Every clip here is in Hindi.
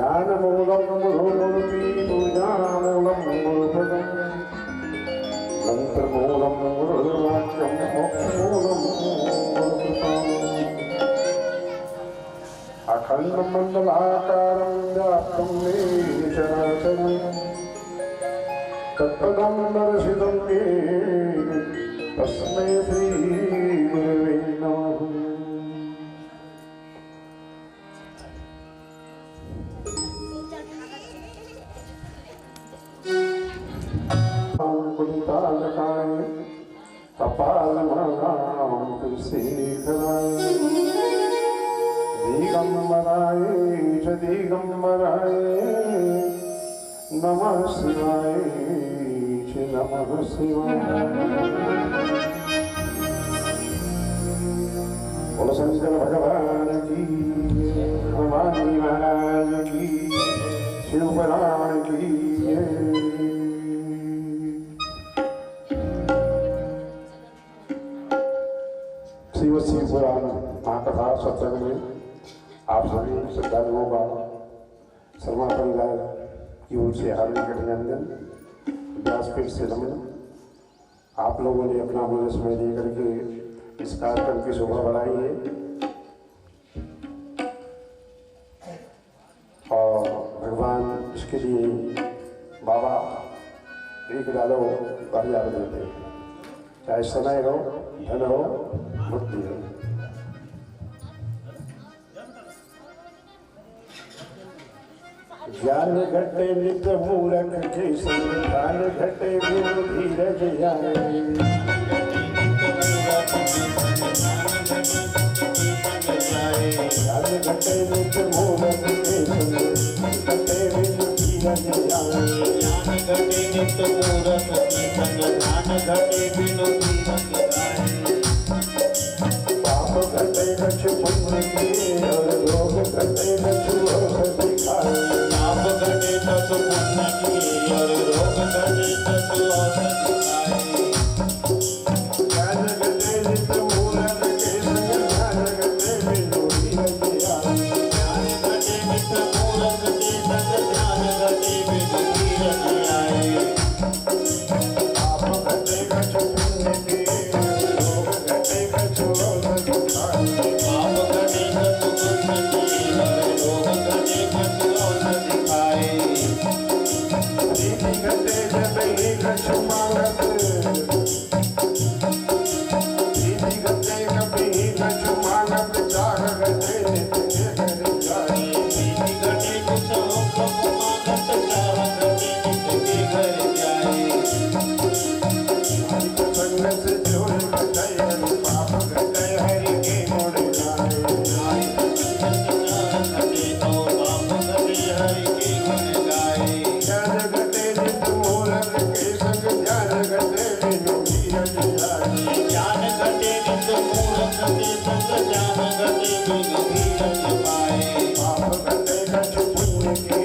ज्ञानमूलं गुरुमूर्ति पूजामूलं गुरुपदम् मंत्रमूलं गुरुर्वाक्यं मोक्षमूलं गुरुकृपाम् अखण्डमण्डलाकारं व्याप्तं येन चराचरं तत्पदं दर्शितं येन तस्मै श्रीगुरवे नमः। कुलितालकाय कपालमालां तुलसीकराय दिगंबराय च दिगंबराय नमः शिवाय च नमः शिवाय। बोलो शंकर भगवान की, हनुमान महाराज की, शिव पुराण की। शिव पुराण महाकथा सत्संग में आप सभी श्रद्धालुओं का शर्मा परिवार की ओर से हार्दिक अभिनंदन, व्यासपीठ से नमन। आप लोगों ने अपना अमूल्य समय देकर के इस कार्यक्रम की शोभा बढ़ाई है और भगवान इसके लिए बाबा एक डालो हजार देते हैं, चाहे समय हो, धन हो, मुक्ति हो। ज्ञान घटे नित्य मूलक के संग, ज्ञान घटे गुरु धीरज जाए। ज्ञान घटे नित्य मूलक के संग, घटे गुरु धीरज जाए। ज्ञान घटे नित्य मूलक के संग, ज्ञान घटे गुरु धीरज जाए। पाप घटे कछु पुण्य के और रोग घटे कछु औषधि खाए। पाप घटे कछु पुण्य के और रोग घटे कछु औषधि खाए। ज्ञान घटे नित्य मूलक के संग, ज्ञान घटे बिनु धीरज जाए। ज्ञान घटे नित्य मूलक के संग, ज्ञान घटे बिनु धीरज जाए। पाप घटे कछु पुण्य के रोग घटे कछु औषधि खाए। पाप घटे कछु पुण्य के रोग घटे कछु औषधि खाए। प्रीति घटे जब ही कछु मांगत, प्रीति घटे कभी कछु मांगत, जाग घटे नित्य घर जाए। प्रीति घटे कछु कछु मांगत, जाग घटे नित्य घर जाए। हरि संग से जोड़ घटे पाप घटे हरि के गुण गाए। हरि संग से जोड़ घटे तो पाप घटे हरि के गुण गाए। ज्ञान घटे नित्य मूलक के संग, ज्ञान घटे बिनु धीरज जाए। ज्ञान घटे नित्य मूलक के संग, ज्ञान घटे बिनु धीरज पाए। पाप घटे कछु पुण्य के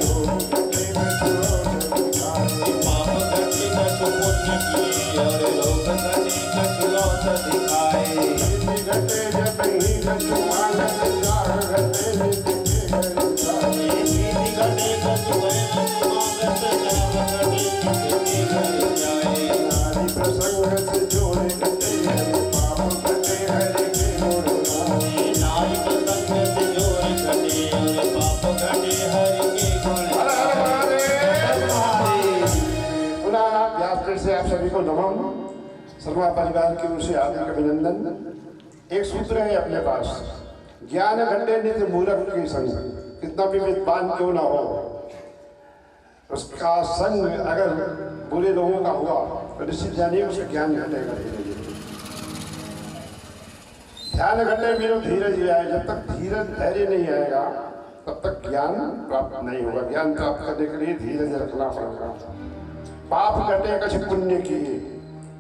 रोग घटे कछु औषधि खाए। पाप घटे कछु पुण्य के और रोग घटे कछु औषधि खाए। प्रीति घटे जब ही कछु मांगत, जाग घटे नित्य घर जाए। प्रीति घटे कछु मांगत, जाग घटे नित्य घर जाए। नारी प्रसंग से जोड़ घटे पाप घटे हरि के गुण गाए। नारी प्रसंग से जोड़ घटे और पाप घटे हरि के गुण गाए। पुनः व्यासपीठ से आप सभी को नमन, शर्मा परिवार की ओर से हार्दिक अभिनंदन। एक सूत्र है अपने पास, ज्ञान घटे नित्य मूलक के संग। कितना भी विद्वान क्यों ना हो, उसका संग अगर बुरे लोगों का हुआ तो निश्चित जानिए उसका ज्ञान घटेगा धीरे धीरे। ध्यान घटे बिनु धीरज आए। जब तक धीरज धैर्य नहीं आएगा तब तक ज्ञान प्राप्त नहीं होगा। ज्ञान प्राप्त करने के लिए धीरज रखना पड़ेगा। पाप घटे कछु पुण्य किए,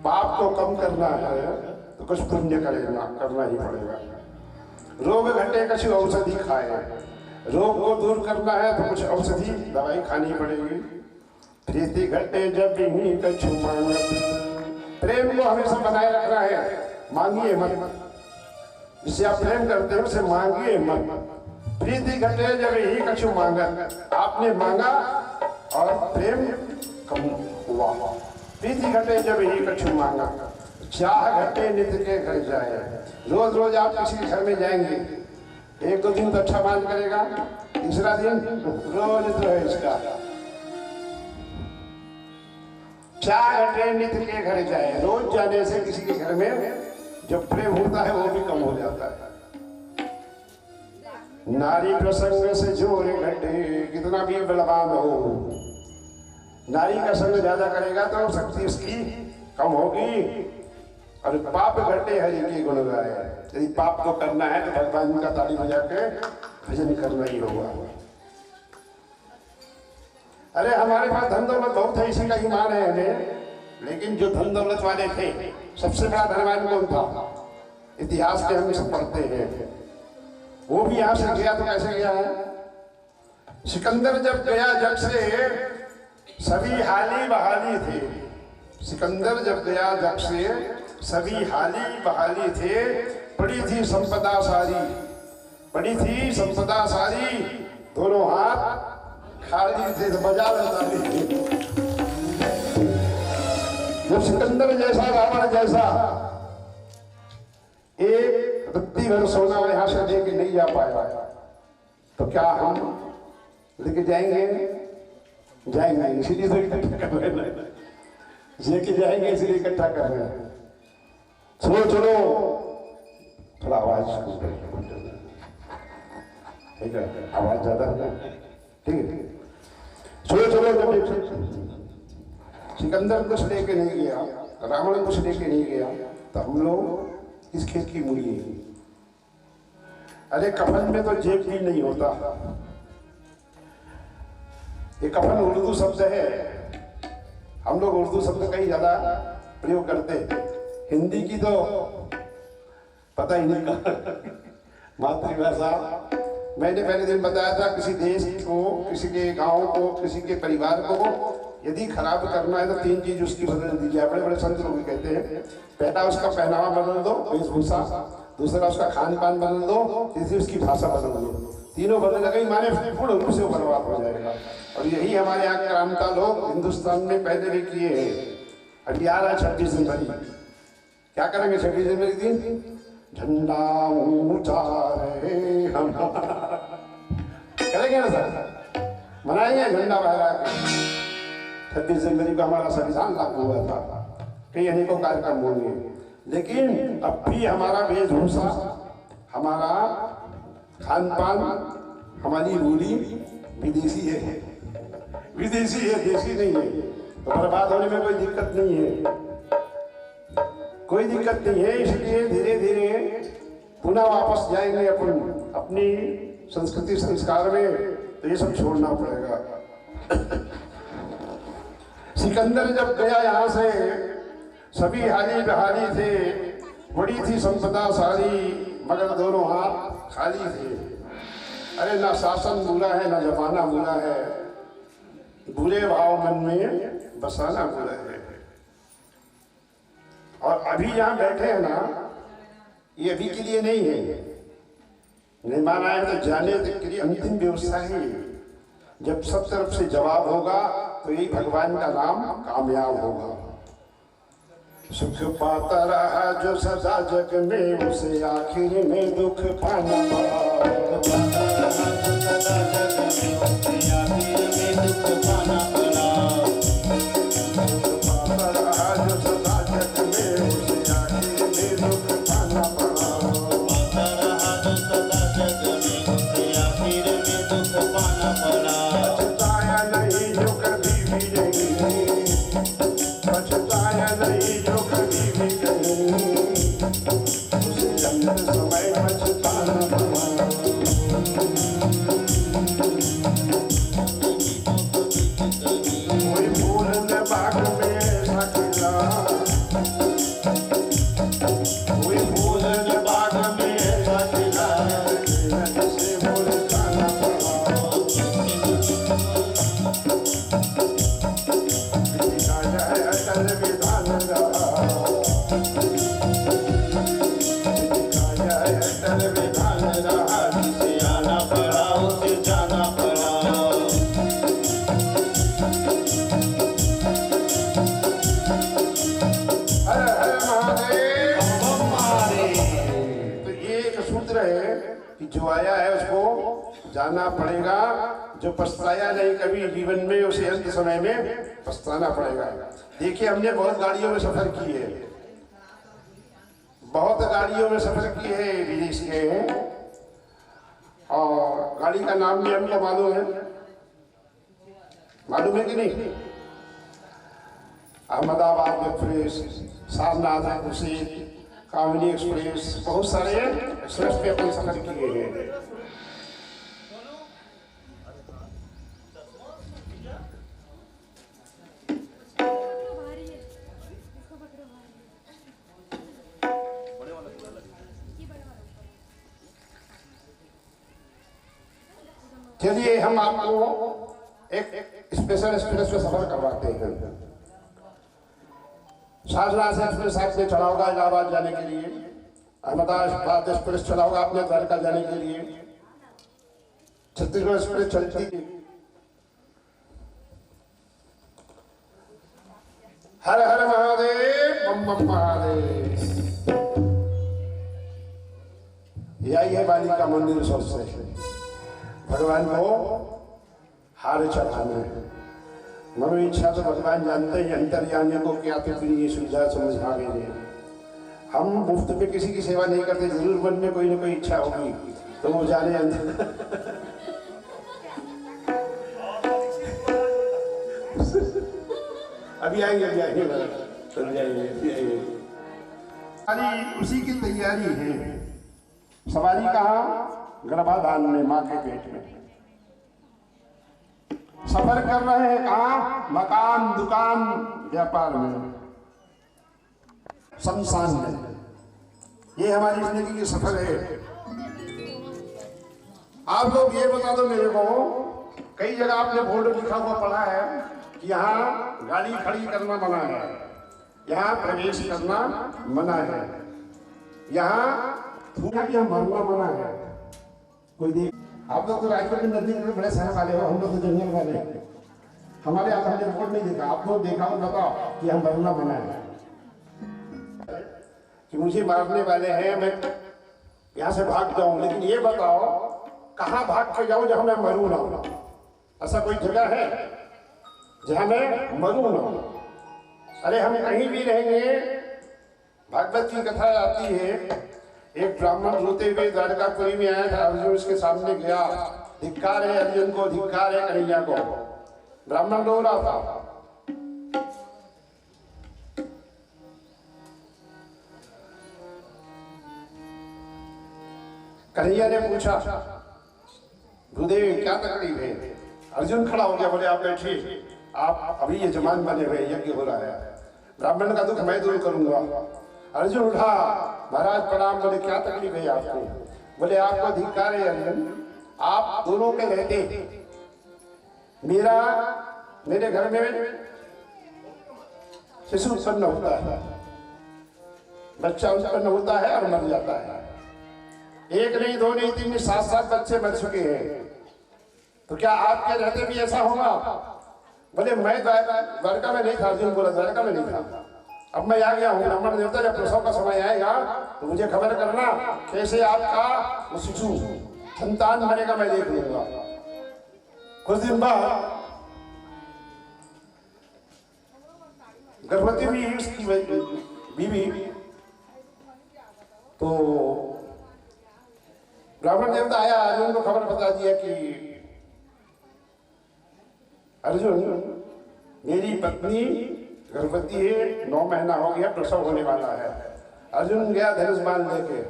पाप को कम करना है तो कुछ पुण्य करना ही पड़ेगा। रोग घटे कछु औषधि खाए, रोग को दूर करना है तो कुछ औषधि दवाई खानी पड़ेगी। प्रीति घटे जब ही कछु मांगत, प्रेम को हमेशा बनाए रखना है, मांगिए मत। जिससे आप प्रेम करते हो उसे मांगिए मत। प्रीति घटे जब ही कछु मांगा, आपने मांगा और प्रेम कम हुआ। प्रीति घटे जब ही कछु मांगा, चाह घटे नित्य के घर जाए। रोज रोज आप किसी घर में जाएंगे, एक दो दिन तो अच्छा मान करेगा, तीसरा दिन रोज तो है इसका। चाह घटे नित्य के घर जाए, रोज जाने से किसी के घर में जो प्रेम होता है वो भी कम हो जाता है। नारी प्रसंग से जोर घटे, कितना भी बलवान हो, नारी का संग ज्यादा करेगा तो शक्ति उसकी कम होगी। और पाप घटे हरि के गुण गाए, यदि पाप को करना है तो भगवान का ताली बजा के भजन करना ही होगा। अरे हमारे पास धन दौलत बहुत है, इसी का ईमान है हमें, लेकिन जो धन दौलत वाले थे सबसे बड़ा धनवान कौन था? इतिहास में हम सब पढ़ते हैं। वो भी यहां से गया तो कैसे गया है? सिकंदर जब गया जग से सभी हाली बहाली थे। सिकंदर जब गया जग से सभी हाली बहाली थे। पड़ी थी संपदा सारी, पड़ी थी संपदा सारी, दोनों हाथ खाली थे तो बजा ताली। जब सिकंदर जैसा, रावण जैसा एक रत्ती भर सोना यहां से लेके नहीं जा पाया, तो क्या हम लेके जाएंगे? जाएंगे, इसीलिए तो इकट्ठा कर रहे हैं, लेके जाएंगे इसलिए इकट्ठा कर रहे हैं। चलो चलो, थोड़ा आवाज ठीक है, आवाज ज्यादा है, ठीक है। चलो चलो, जब सिकंदर कुछ लेके नहीं गया, रावण कुछ लेके नहीं गया, तो हम लोग इस खेत की मूली। अरे कफन में तो जेब भी नहीं होता। ये कफन उर्दू शब्द है, हम लोग उर्दू शब्द का ही ज्यादा प्रयोग करते हैं, हिंदी की तो पता ही नहीं का मातृभाषा। मैंने पहले दिन बताया था, किसी देश को, किसी के गांव को, किसी के परिवार को यदि खराब करना है तो तीन चीज उसकी बदल दी जाए। बड़े बड़े संत लोग कहते हैं, पहला उसका पहनावा बदल दो, वेशभूषा, दूसरा उसका खान पान बदल दो, तीसरी उसकी भाषा बदल दो। तीनों बदल गई माने पूर्ण रूप से बर्बाद हो जाएगा। और यही हमारे यहाँ क्रांता लोग हिंदुस्तान में पहले भी किए हैं। अभी आ रहा है 26 जनवरी, क्या करेंगे 26 जनवरी दिन? झंडा ऊंचा रहे हम करेंगे ना सर, मनाएंगे झंडा फहरा के। 26 जनवरी को हमारा संविधान लागू हुआ था, कई अनेकों कार्यक्रम होंगे, लेकिन अब भी हमारा वेशभूषा, हमारा खान पान, हमारी बोली विदेशी है, विदेशी है, देशी नहीं है। तो बर्बाद होने में कोई दिक्कत नहीं है, कोई दिक्कत नहीं है। इसलिए धीरे धीरे पुनः वापस जाएंगे अपन अपनी संस्कृति संस्कार में, तो ये सब छोड़ना पड़ेगा। सिकंदर जब गया यहाँ से सभी हाली बहाली थे, बड़ी थी संपदा सारी, मगर दोनों हाथ खाली थे। अरे ना शासन बुरा है, ना जमाना बुरा है, बुरे भाव मन में बसाना बुरा है। और अभी यहाँ बैठे हैं ना, ये अभी के लिए नहीं है, नहीं माना है तो जाने के लिए अंतिम व्यवस्था ही है। जब सब तरफ से जवाब होगा तो यही भगवान का नाम कामयाब होगा। सुख पाता रहा जो सदा जग में, उसे आखिर में दुख पाना पड़ा। विधान रहा जिसे आना पड़ा। जाना पड़ेगा। जो पछताया नहीं कभी जीवन में, उसे अंत समय में पछताना पड़ेगा। देखिए, हमने बहुत गाड़ियों में सफर की है, बहुत गाड़ियों में सफर किए हैं, विदेश के हैं, और गाड़ी का नाम भी हमको मालूम है कि नहीं? अहमदाबाद एक्सप्रेस, सारनाथ एक्सप्रेस, कामिनी एक्सप्रेस, बहुत सारे एक्सप्रेस पे अपन सफर किए हैं। चलिए, हम आपको एक स्पेशल एक्सप्रेस पे सफर करवाते हैं। सारनाथ एक्सप्रेस आपने चला होगा इलाहाबाद जाने के लिए, अहमदाबाद एक्सप्रेस चला होगा आपने द्वारका जाने के लिए, छत्तीसगढ़ एक्सप्रेस चलती है। हर हर महादेव, बम बम महादेव। यही है बालिका मंदिर सबसे भगवान को हार चढ़ाना है। मनो इच्छा तो भगवान जानते हैं, अंतर्यामी को क्या तो ये सुविधा समझ आ गई है। हम मुफ्त में किसी की सेवा नहीं करते, जरूर मन में कोई ना कोई इच्छा होगी तो वो जाने अंदर। अभी आएंगे उसी की तैयारी है। सवारी कहाँ? गर्भाधान में, माँ के पेट में। सफर कर रहे हैं कहाँ? मकान, दुकान, व्यापार में, शमशान में। ये हमारी जिंदगी की सफर है। आप लोग ये बता दो मेरे को, कई जगह आपने बोर्ड लिखा हुआ पढ़ा है कि यहाँ गाड़ी खड़ी करना मना है, यहाँ प्रवेश करना मना है, यहाँ मरना मना है। कोई देख, आप लोग तो रायपुर के नजदीक में बड़े शहर वाले हो, हम लोग तो जंगल वाले हैं। हमारे यहाँ हमने बोर्ड नहीं देखा, आप लोग देखा हो बताओ कि हम मरना मना है, कि मुझे मारने वाले हैं, मैं यहाँ से भाग जाऊं। लेकिन ये बताओ कहाँ भाग के जाऊं जहां मैं मरूं ना? ऐसा कोई जगह है जहां मैं मरूं ना? अरे हम कहीं भी रहेंगे। भागवत की कथा आती है, एक ब्राह्मण रोते हुए द्वारकापुरी में आया था। अर्जुन उसके सामने गया, धिक्कार है अर्जुन को, धिक्कार है कन्हैया को। ब्राह्मण रो रहा था। कन्हैया ने पूछा, गुरुदेव क्या तकलीफ है? अर्जुन खड़ा हो गया, बोले आप बैठिए, आप अभी यजमान बने हुए, यज्ञ हो रहा है, ब्राह्मण का दुख मैं दूर करूंगा। अर्जुन उठा, महाराज प्रणाम। बोले क्या तकलीफ है आपको? बोले आपको धिक्कार है अर्जुन, आप दोनों के रहते मेरे घर में शिशु उत्पन्न होता है, बच्चा उत्पन्न होता है और मर जाता है। एक नहीं, दो नहीं, तीन नहीं, 7 बच्चे मर चुके हैं। तो क्या आपके रहते भी ऐसा होगा? बोले मैं द्वारका में नहीं था। अर्जुन बोला द्वारका में नहीं था, अब मैं आ गया हूँ। ब्राह्मण देवता जब प्रसव का समय आएगा तो मुझे खबर करना, कैसे आपका वो शिशु संतान बनेगा मैं देख लूंगा। कुछ दिन बाद गर्भवती हुई उसकी बीवी, तो ब्राह्मण देवता आया, अर्जुन को खबर बता दिया कि अर्जुन मेरी पत्नी गर्भवती है, 9 महीना हो गया, प्रसव होने वाला है। अर्जुन गया धनुष बाण लेके,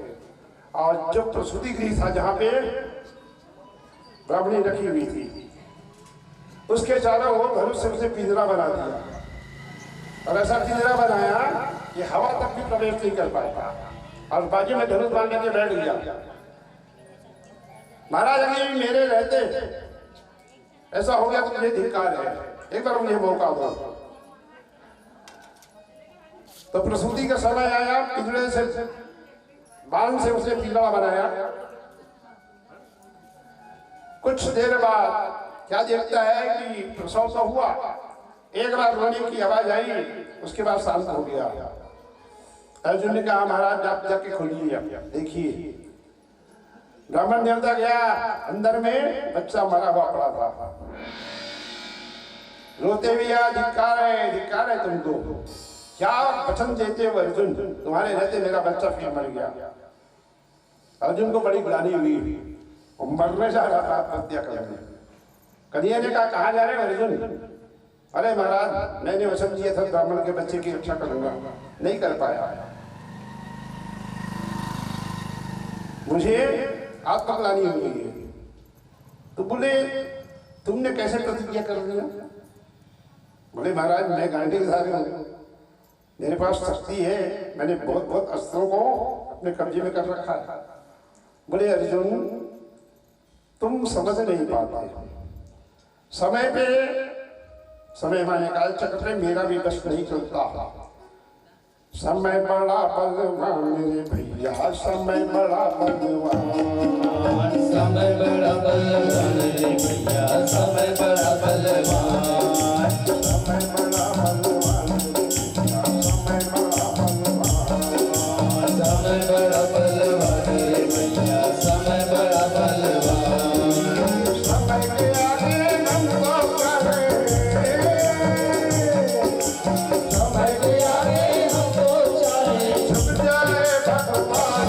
और जो प्रसूति गृह था जहां पे ब्राह्मणी रखी हुई थी, उसके चारों ओर धनुष से उसे पिंजरा बना दिया, और ऐसा पिंजरा बनाया कि हवा तक भी प्रवेश नहीं कर पाया, और बाजू में धनुष बाण लेके बैठ गया। महाराज अगर मेरे रहते ऐसा हो गया तो मुझे धिक्कार है, एक बार मुझे मौका दो। तो प्रसूति का समय आया, पिंजरे से बाण से उसने पिंजरा बनाया। कुछ देर बाद क्या देखता है कि प्रसव तो हुआ, एक बार रोने की आवाज आई, उसके बाद शांत हो गया। अर्जुन ने कहा महाराज आप जाके खोलिए, देखिए। ब्राह्मण देवता गया, अंदर में बच्चा मरा हुआ पड़ा था। रोते हुए धिक्कार है तुमको, क्या वचन देते हो अर्जुन, तुम्हारे रहते मेरा बच्चा फिर मर गया। अर्जुन को बड़ी ग्लानि हुई, मरने जा रहा था आत्महत्या करने। कन्हैया ने कहा कहाँ जा रहे हो अर्जुन? अरे महाराज मैंने वचन दिया था ब्राह्मण के बच्चे की रक्षा करूंगा, नहीं कर पाया, मुझे आत्मग्लानि हुई है। तो बोले तुमने कैसे प्रतिज्ञा कर दिया? बोले महाराज मैं गांडीधारी हूँ, मेरे पास शक्ति है, मैंने बहुत बहुत अस्त्रों को अपने कब्जे में कर रखा है। बोले अर्जुन तुम समझ नहीं पाते, समय पे समय माने काल चक्र पे मेरा भी बस नहीं चलता। समय बड़ा बलवान मेरे भैया, समय बड़ा बलवान, समय बड़ा बलवान रे भैया, समय बड़ा बलवान, समय बड़ा बलवान, समय बड़ा बलवान, समय बड़ा बलवान रे भैया, समय बड़ा बलवान। समय के आगे हम तो करे, समय के आगे हम तो चाहे झुक जाए भगवान।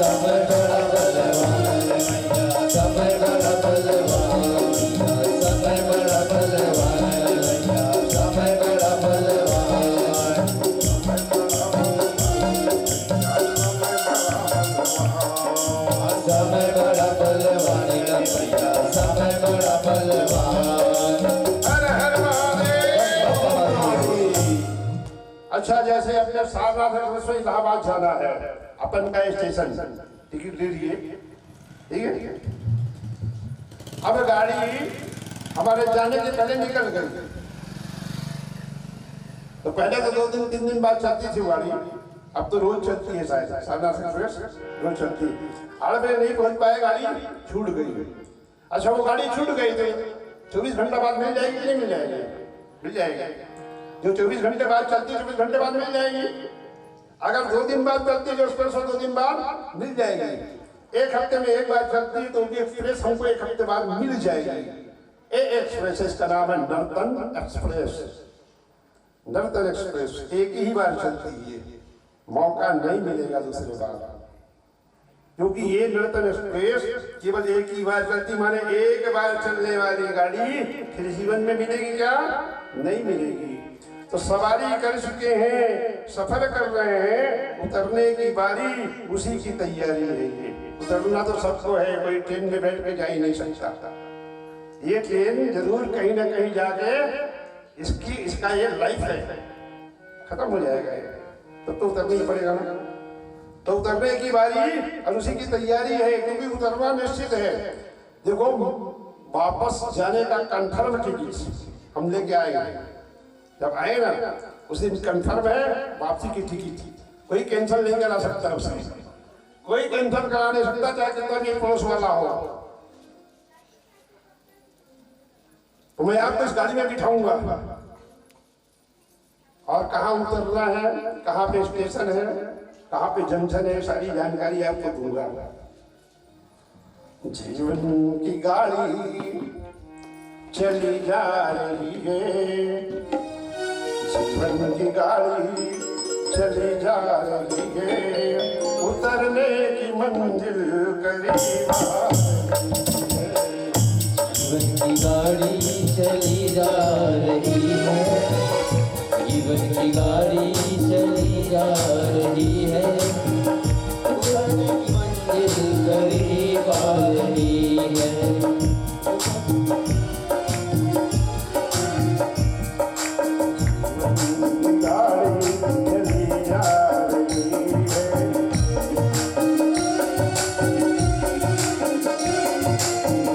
समय बड़ा बलवान रे भैया, समय बड़ा बलवान, समय बड़ा बलवान रे भैया, समय बड़ा बलवान, समय बड़ा बलवान रे भैया, समय बड़ा बलवान। हर हर महादेव। अच्छा जैसे अपने सारनाथ एक्सप्रेस में इलाहाबाद जाना है, अपन का स्टेशन टिकट ले लिए, ठीक है। अब गाड़ी हमारे जाने के पहले निकल गई, तो पहले तो 2 दिन 3 दिन बाद चलती थी गाड़ी, अब तो रोज चलती है शायद सारनाथ एक्सप्रेस, रोज चलती है। आड़े नहीं पहुंच पाए, गाड़ी छूट गई। अच्छा वो गाड़ी छूट गई तो 24 घंटा बाद मिल जाएगी कि नहीं मिल जाएगी? मिल जाएगी। जो 24 घंटे बाद चलती है 24 घंटे बाद मिल जाएगी। अगर 2 दिन बाद चलती है जो एक्सप्रेस 2 दिन बाद मिल जाएगी। 1 हफ्ते में 1 बार चलती है तो उनकी एक्सप्रेस हमको 1 हफ्ते बाद मिल जाएगी। ए एक्सप्रेस इसका नाम है नर्तन एक्सप्रेस। नर्तन एक्सप्रेस एक ही बार चलती है, मौका नहीं मिलेगा दूसरे बार, क्योंकि ये नर्तन एक्सप्रेस केवल एक ही बार चलती, माने एक बार चलने वाली गाड़ी फिर जीवन में मिलेगी क्या? नहीं मिलेगी। तो सवारी कर चुके हैं, सफर कर रहे हैं, उतरने की बारी, उसी की तैयारी है। ये उतरना तो सबको है, कोई ट्रेन में बैठ के जा ही नहीं सकता। ये ट्रेन जरूर कहीं ना कहीं जाके इसका ये लाइफ है, खत्म हो जाएगा ये, तब तो उतरना ही पड़ेगा ना। तो उतरने की बारी और उसी की तैयारी है, क्योंकि उतरना निश्चित है। देखो वापस जाने का कंफर्म टिकट हम लेके आएंगे, जब आए ना उस दिन कंफर्म है वापसी की टिकट, कोई कैंसिल नहीं करा सकता उसमें, कोई कैंसिल करा नहीं सकता, चाहे कितना भी पड़ोस वाला हो। तो मैं आपको इस गाड़ी में बिठाऊंगा और कहाँ उतरना है, कहाँ पे स्टेशन है, कहाँ पे जंक्शन है, सारी जानकारी आपको दूंगा। जीवन की गाड़ी चली जा रही है, जीवन की गाड़ी चली जा रही है, उतरने की मंजिल करीब आ रही है। जीवन की गाड़ी चली जा रही है, जीवन की गाड़ी चली जा रही है, उतरने की मंजिल करीब आ रही है। गाड़ी चली जा रही है,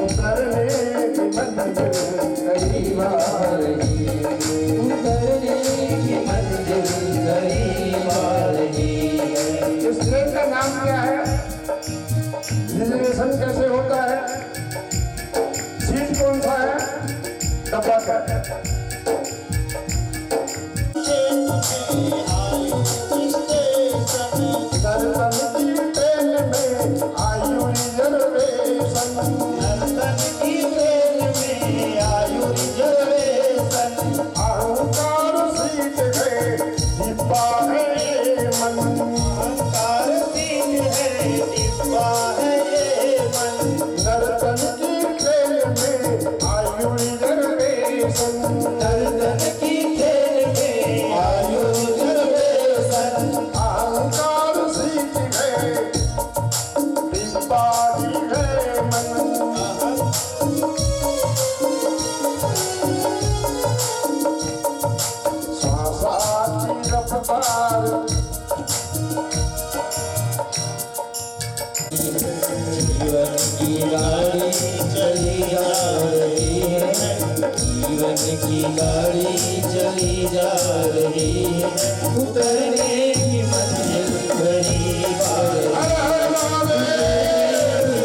उतरने की मंजिल करीब आ रही है, उतरने की मंजिल करीब आ रही है। इस ट्रेन का नाम क्या है? रिजर्वेशन कैसे होता है? सीट कौन सा है? डब्बा क्या है? ट्रेन में आयु जीवन की गाड़ी चली जा रही है, उतरने की मंजिल करीब आ रही है,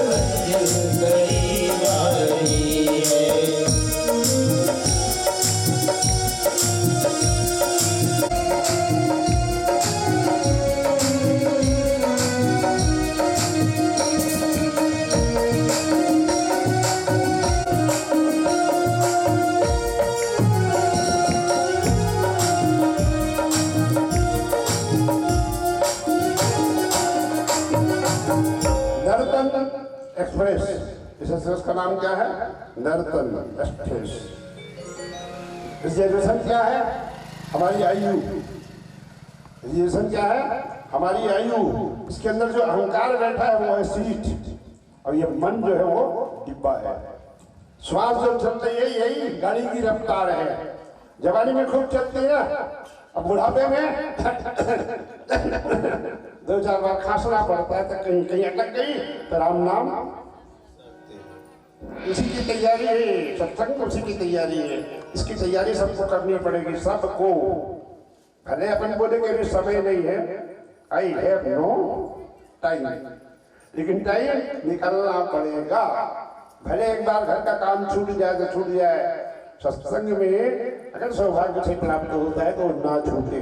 मंजिल करीब आ रही है। एक्सप्रेस, इस एक्सप्रेस का नाम क्या है? नर्तन एक्सप्रेस। इस रिजर्वेशन क्या है? हमारी आयु। रिजर्वेशन क्या है? हमारी आयु। इसके अंदर जो अहंकार बैठा है वो है सीट, और ये मन जो है वो डिब्बा है। श्वास जो चल रही है यही गाड़ी की रफ्तार है। जवानी में खूब चलती है, अब बुढ़ापे में दो चार बार खांसना पड़ता है, तो कहीं कहीं अटक गई तो राम नाम। इसी की तैयारी है, सत्संग उसी की तैयारी है। इसकी तैयारी सबको करनी पड़ेगी, सबको। भले अपन बोले कि समय नहीं है, आई हैव नो टाइम, लेकिन टाइम निकलना पड़ेगा। भले एक बार घर का काम छूट जाए तो छूट जाए, सत्संग में अगर सौभाग्य से प्राप्त होता है तो ना छूटे।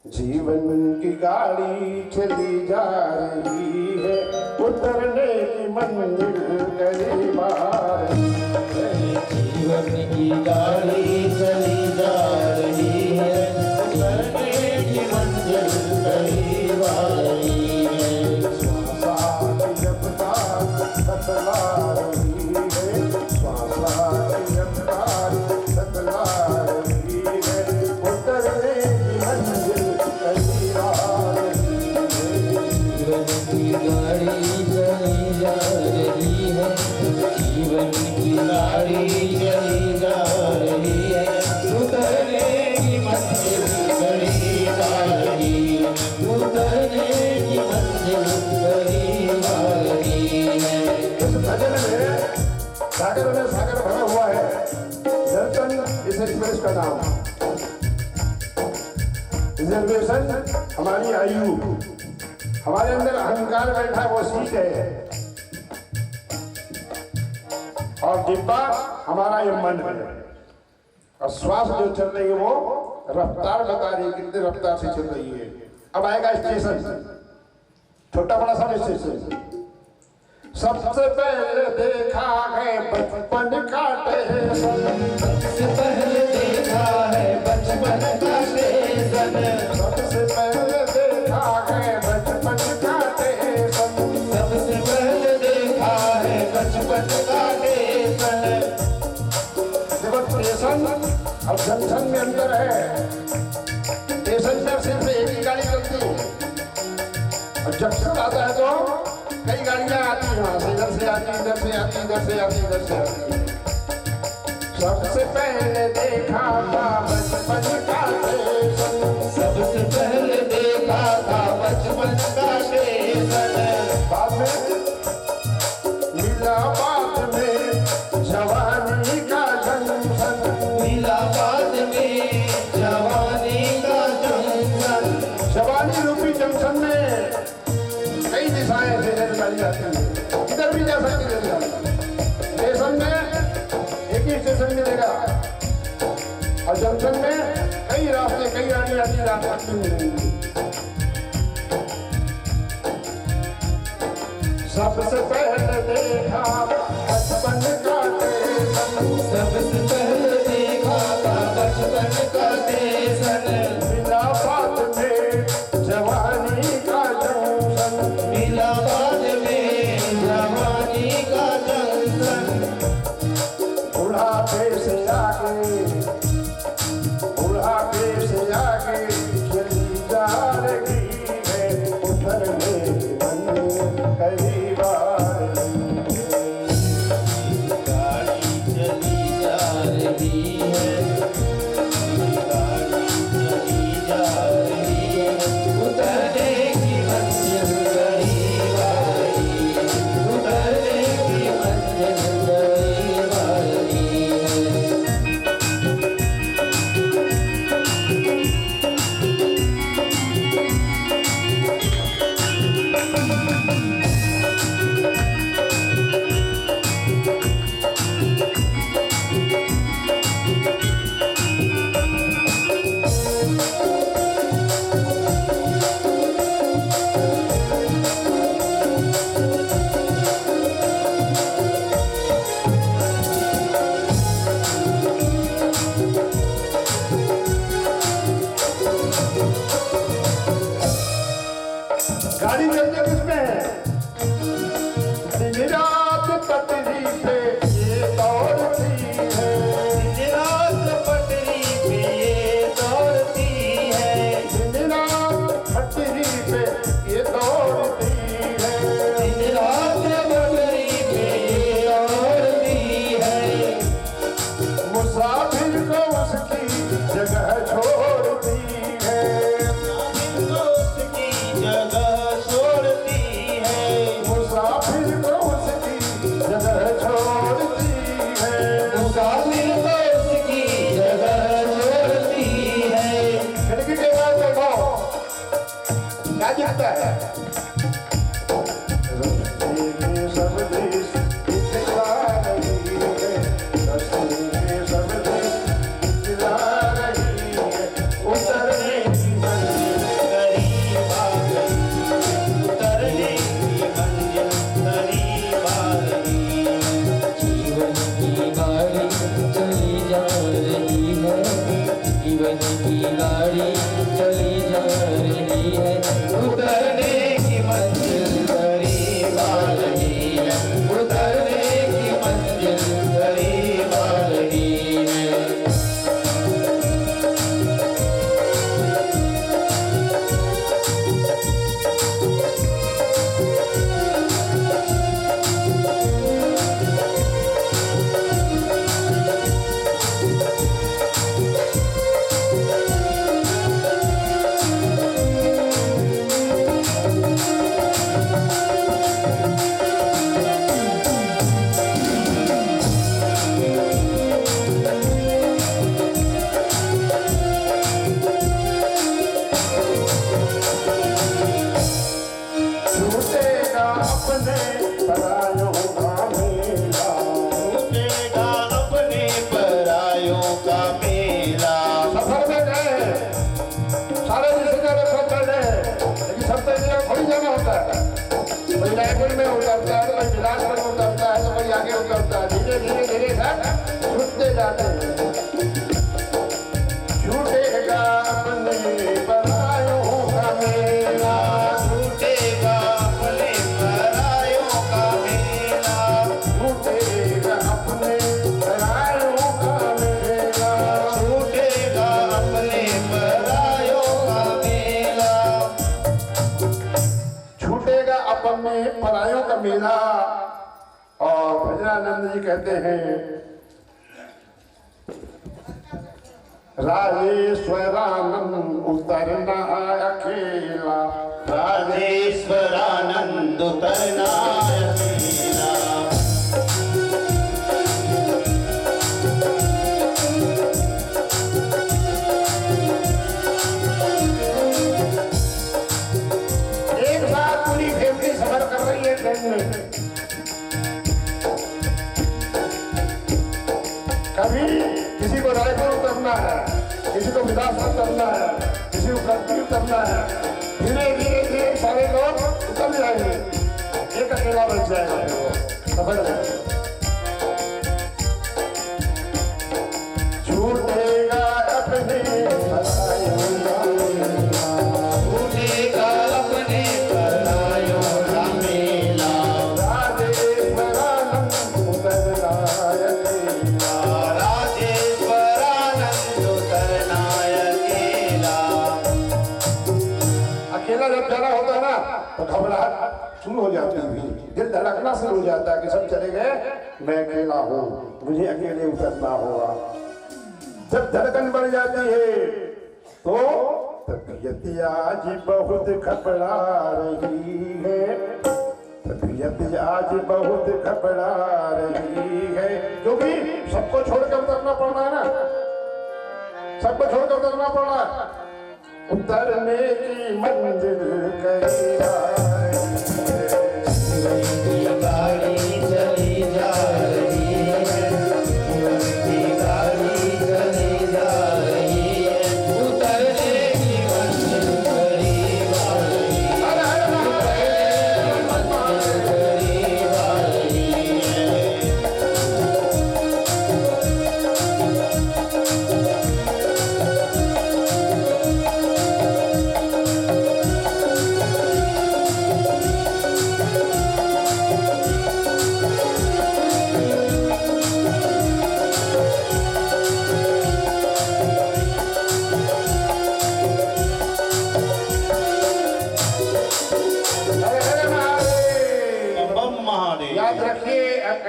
जीवन की गाड़ी चली जा रही है, उतरने की मंजिल करीब आ रही है। जीवन की गाड़ी चली जा रही है, उतरने की मंजिल करीब आ रही है। श्वासा की रफ्तार बदला रही है, श्वासा की रफ्तार बदला रही है, उतरने की मंजिल करीब आ रही है। जीवन की गाड़ी चली जा रही है, जीवन की गाड़ी चली जा रही है, उतरने की मंजिल करीब आ रही है, उतरने की मंजिल करीब आ रही है। इस भजन में सागर भरा हुआ है। नर्तन इस एक्सप्रेस का नाम। रिजर्वेशन हमारी आयु, हमारे अंदर अहंकार बैठा वो सीट है, और डिब्बा हमारा ये मन है, और श्वास जो चल रही है वो रफ्तार बता रही है, कितनी रफ्तार से चल रही है। अब आएगा स्टेशन, छोटा बड़ा सब स्टेशन। सबसे पहले देखा है बचपन का स्टेशन, सबसे पहले देखा है बचपन का स्टेशन, सबसे पहले देखा है बचपन का स्टेशन, सबसे पहले देखा है बचपन का स्टेशन। देखो स्टेशन और जंक्शन में अंतर है। स्टेशन में सिर्फ एक ही गाड़ी चलती है, और जंक्शन आता है तो कई गाड़ियां आती हैं, वहां से इधर से आती, इधर से आती, इधर से आती, इधर से आती। सबसे पहले देखा था बचपन का स्टेशन, सबसे पहले देखा था बचपन का स्टेशन, बाद में मिला बाद में जवानी का जंक्शन, मिला बाद में जवानी का जंक्शन। जवानी रूपी जंक्शन में कई दिशाएं से रेलगाड़ी जाती है, इधर भी जा सकती है रेलगाड़ी। स्टेशन में एक ही स्टेशन मिलेगा, और जंक्शन में कई रास्ते, कई गाड़ी आती, रास्ते मिलेंगी। सबसे पहले देखा बचपन का स्टेशन, सबसे पहले देखा था बचपन का स्टेशन, मिला बाद में जवानी का जंक्शन, मिला बाद में जवानी का जंक्शन। बुढ़ापे से आगे, बुढ़ापे से आगे चली जा रही है, उतरने की मंजिल करीब आ रही है। गाड़ी चली जा रही है, गाड़ी चली जा रही है, उतरने की मंजिल करीब आ रही है, उतरने की मंजिल करीब आ रही है। है। दिन रात पटरी पे ये दौड़ती है। दिन रात पटरी पे ये दौड़ती है। दिन रात पटरी पे ये दौड़ती है। मुसाफिर को उसकी जगह छोड़ती है। उसकी जगह छोड़ती है। मुसाफिर को उसकी जगह छोड़ती है। मुसाफिर को उसकी जगह छोड़ती है। खिड़की के बाद देखो क्या दिखता है। रस्ते के सब देश इतला रही है। रस्ते के सब देश इतला रही है। उतरने की मंजिल करीब आ गई। उतरने की मंजिल करीब आ गई। जीवन की गाड़ी चली जा रही है। जीवन की गाड़ी चली जा रही है। उतरने की मंजिल करीब आ रही है। उतरने की मंजिल करीब आ रही है। छूटेगा अपने परायों का मेला। छूटेगा अपने परायों का मेला। सफर में गए सारे रिश्तेदार सब चल रहे लेकिन सब तो जगह थोड़ी जगह होता है। कोई रायपुर में उतरता है, कोई बिलासपुर में उतरता है, तो कोई आगे उतरता है। धीरे धीरे धीरे सब छूटते जाते हैं। छूटेगा अपने परायों का मेला। छूटेगा अपने परायों का मेला। छूटेगा अपने परायों का मेला। छूटेगा अपने परायों का मेला। छूटेगा अपने परायों का मेला। और भजनानंद जी कहते हैं राजेश्वरानंद उतरना अकेला। राजेश्वरानंद उतरना अकेला। एक साथ पूरी फैमिली सफर कर रही है ट्रेन में। कभी किसी को रायपुर उतरना है, किसी को बिलासपुर उतरना है, किसी को करती उतरना है। धीरे धीरे धीरे सारे लोग उतर जाएंगे, एक अकेला बच जाएगा फिर वो सफर में। छूटेगा अपने परायों का मेला। छूटेगा अपने परायों का मेला। राजेश्वरानंद उतरना अकेला। राजेश्वरानंद उतरना अकेला। अकेला जब जाना होता है ना तो घबराहट शुरू हो जाती है। दिल धड़कना शुरू हो जाता है कि सब चले गए, मैं अकेला हूँ, मुझे अकेले उतरना होगा। जब धड़कन बढ़ जाती है तो तबीयत आज बहुत घबरा रही है। तबीयत आज बहुत घबरा रही है। क्योंकि सबको छोड़कर उतरना पड़ रहा है ना, सबको छोड़कर उतरना पड़ रहा है। उतरने की मंजिल करीब आ रही है। जीवन की गाड़ी चली जा रही है। जीवन की गाड़ी चली जा रही है। उतरने की मंजिल करीब आ रही है। मंजिल करीब आ रही है।